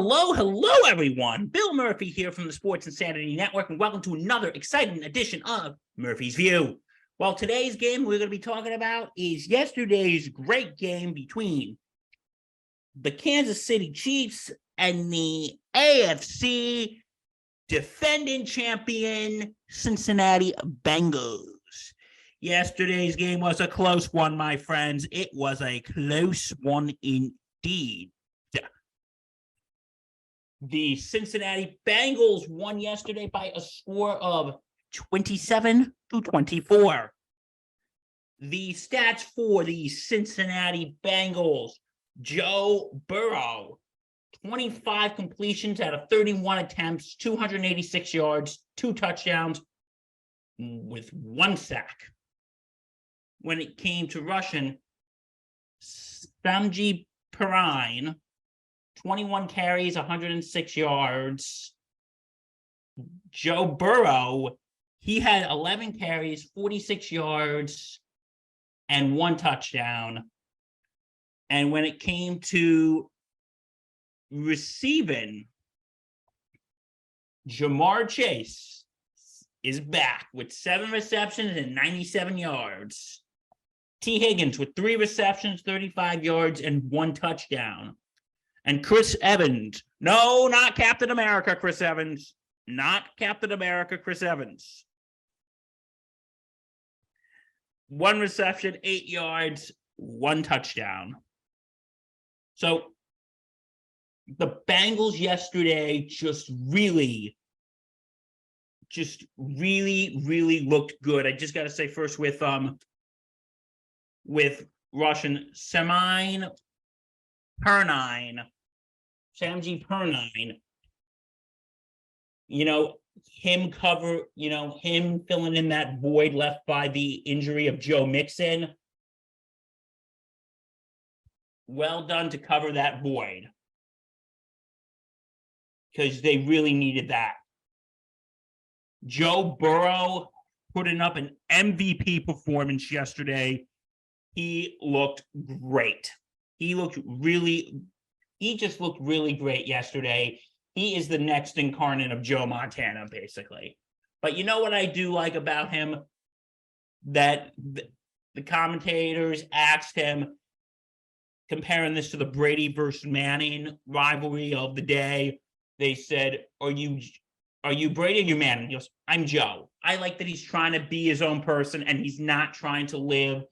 Hello, everyone. Bill Murphy here from the Sports Insanity Network, and welcome to another exciting edition of Murphy's View. Well, today's game we're going to be talking about is yesterday's great game between the Kansas City Chiefs and the AFC defending champion Cincinnati Bengals. Yesterday's game was a close one, my friends. It was a close one indeed. The Cincinnati Bengals won yesterday by a score of 27-24. The stats for the Cincinnati Bengals: Joe Burrow, 25 completions out of 31 attempts, 286 yards, 2 touchdowns, with 1 sack. When it came to rushing, Samji Perine, 21 carries, 106 yards. Joe Burrow, he had 11 carries, 46 yards, and 1 touchdown. And when it came to receiving, Jamar Chase is back with 7 receptions and 97 yards. T. Higgins with 3 receptions, 35 yards, and 1 touchdown. And Chris Evans, no, not Captain America, Chris Evans, not Captain America, Chris Evans. 1 reception, 8 yards, 1 touchdown. So the Bengals yesterday just really looked good. I just got to say first with Russian Samji Perine, him filling in that void left by the injury of Joe Mixon. Well done to cover that void, because they really needed that. Joe Burrow putting up an MVP performance yesterday. He looked great. He just looked really great yesterday. He is the next incarnate of Joe Montana, basically. But you know what I do like about him? That the commentators asked him, comparing this to the Brady versus Manning rivalry of the day, they said, are you Brady or you Manning? He goes, I'm Joe. I like that he's trying to be his own person and he's not trying to live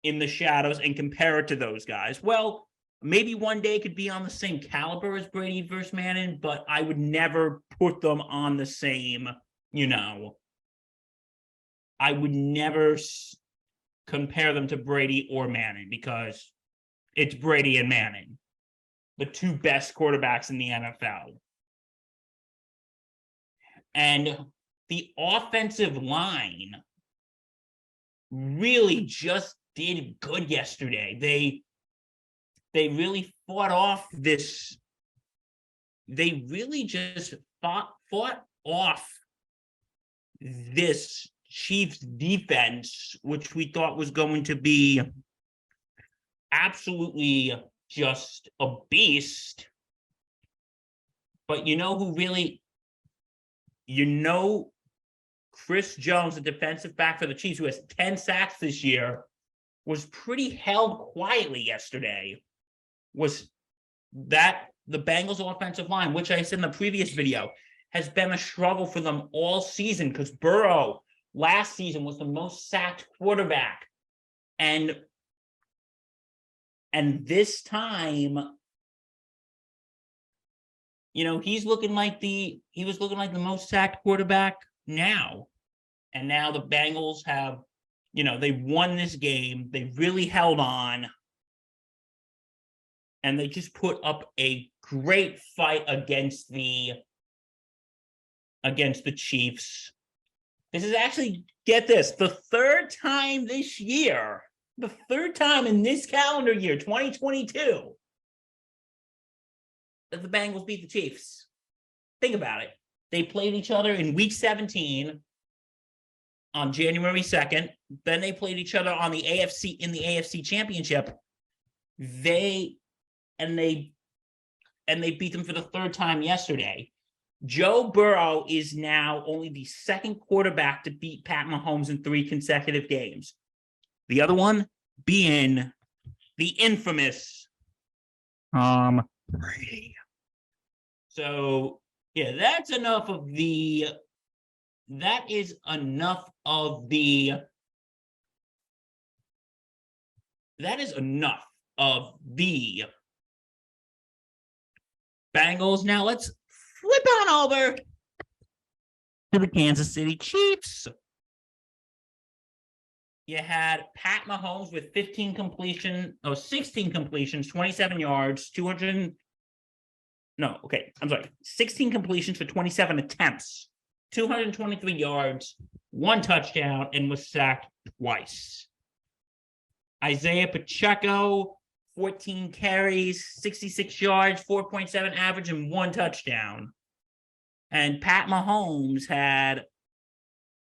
in the shadows and compare it to those guys. Well, maybe one day could be on the same caliber as Brady versus Manning, but I would never put them on the same, I would never compare them to Brady or Manning, because it's Brady and Manning, the 2 best quarterbacks in the NFL. And the offensive line really just did good yesterday. They really fought off this. They really just fought off this Chiefs defense, which we thought was going to be absolutely just a beast. But Chris Jones, the defensive back for the Chiefs, who has 10 sacks this year, was pretty held quietly yesterday. Was that the Bengals offensive line, which I said in the previous video, has been a struggle for them all season, because Burrow last season was the most sacked quarterback. And this time, he was looking like the most sacked quarterback now. And now the Bengals have, they won this game. They really held on. And they just put up a great fight against the Chiefs. This is actually, get this, the 3rd time this year, the 3rd time in this calendar year, 2022, that the Bengals beat the Chiefs. Think about it. They played each other in Week 17 on January 2nd. Then they played each other in the AFC Championship. They and they beat them for the third time yesterday. Joe Burrow is now only the second quarterback to beat Pat Mahomes in 3 consecutive games. The other one being the infamous Tom Brady. So, yeah, that is enough of the Bengals. Now let's flip on over to the Kansas City Chiefs. You had Pat Mahomes with 16 completions, 27 yards, 16 completions for 27 attempts, 223 yards, 1 touchdown, and was sacked twice. Isaiah Pacheco, 14 carries, 66 yards, 4.7 average, and 1 touchdown. And Pat Mahomes had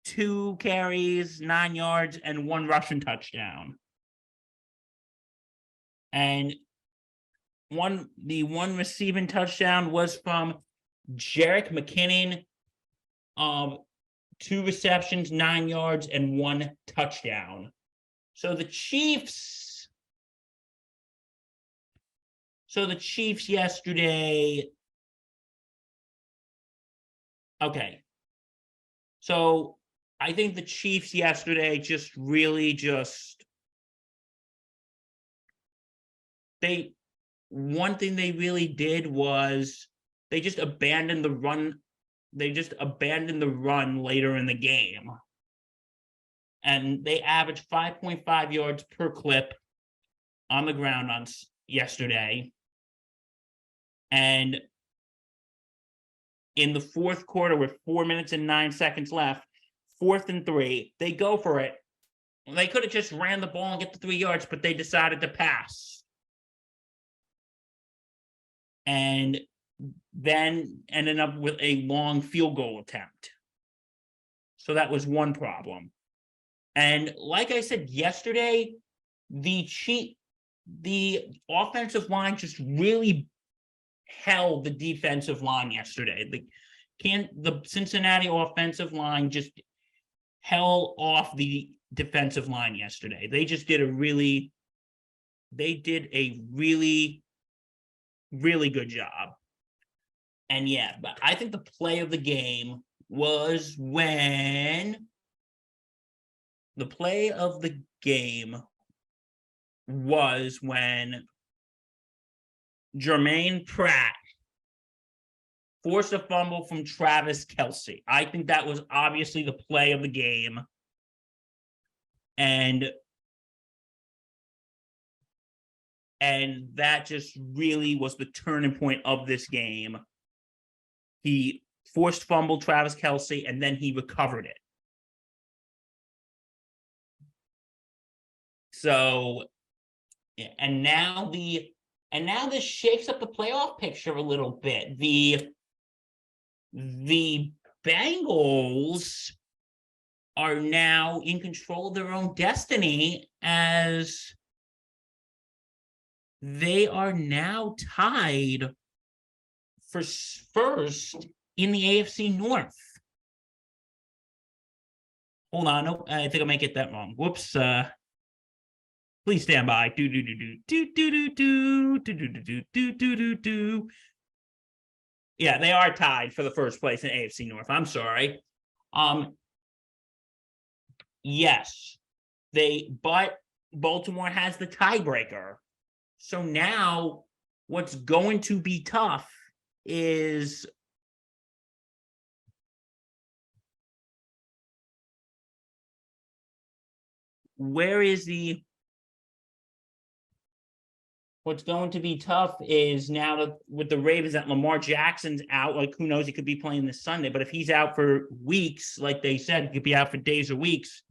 2 carries, 9 yards, and 1 rushing touchdown. And the one receiving touchdown was from Jerick McKinnon. 2 receptions, 9 yards, and 1 touchdown. So the Chiefs yesterday. Okay. So I think the Chiefs yesterday one thing they really did was they just abandoned the run. They just abandoned the run later in the game. And they averaged 5.5 yards per clip on the ground on yesterday. And in the fourth quarter, with 4 minutes and 9 seconds left, 4th and 3, they go for it. They could have just ran the ball and get the 3 yards, but they decided to pass. And then ended up with a long field goal attempt. So that was one problem. And like I said yesterday, the offensive line just really held the defensive line yesterday. The Cincinnati offensive line just held off the defensive line yesterday. They did a really good job. And yeah, but I think the play of the game was when Jermaine Pratt forced a fumble from Travis Kelce. I think that was obviously the play of the game. And that just really was the turning point of this game. He forced fumble Travis Kelce, and then he recovered it. So, and now this shakes up the playoff picture a little bit. The Bengals are now in control of their own destiny, as they are now tied for first in the AFC North. Hold on, nope, I think I might get that wrong. Whoops. Please stand by. Yeah, they are tied for the first place in AFC North. I'm sorry. Yes, but Baltimore has the tiebreaker. So now what's going to be tough is what's going to be tough is now with the Ravens that Lamar Jackson's out, like who knows, he could be playing this Sunday, but if he's out for weeks, like they said, he could be out for days or weeks.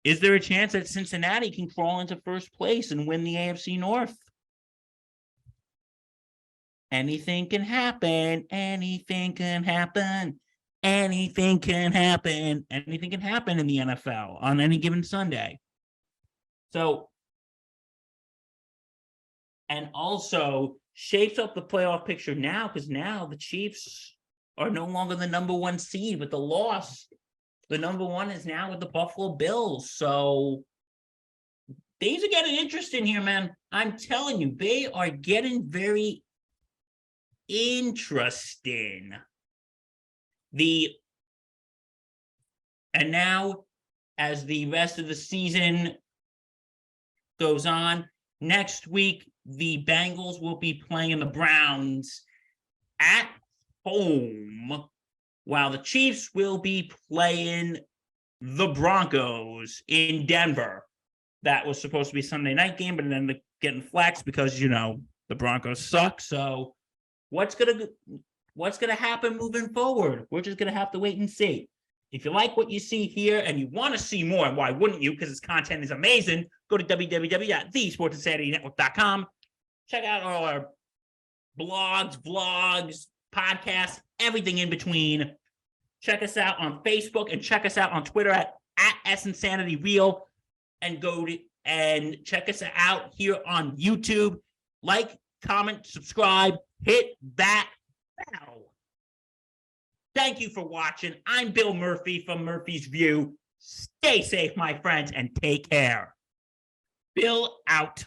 Is there a chance that Cincinnati can crawl into first place and win the AFC North? Anything can happen. Anything can happen. Anything can happen. Anything can happen in the NFL on any given Sunday. So, and also shapes up the playoff picture now, because now the Chiefs are no longer the number 1 seed with the loss. The number 1 is now with the Buffalo Bills. So things are getting interesting here, man. I'm telling you, they are getting very interesting. And now, as the rest of the season goes on, next week, the Bengals will be playing the Browns at home, while the Chiefs will be playing the Broncos in Denver. That was supposed to be a Sunday night game, but then getting flexed because, the Broncos suck. So what's gonna happen moving forward? We're just gonna have to wait and see. If you like what you see here and you want to see more, and why wouldn't you? Because this content is amazing. Go to www.thesportsinsanitynetwork.com. Check out all our blogs, vlogs, podcasts, everything in between. Check us out on Facebook and check us out on Twitter at @SInsanityReal. And and check us out here on YouTube. Like, comment, subscribe, hit that bell. Thank you for watching. I'm Bill Murphy from Murphy's View. Stay safe, my friends, and take care. Bill out.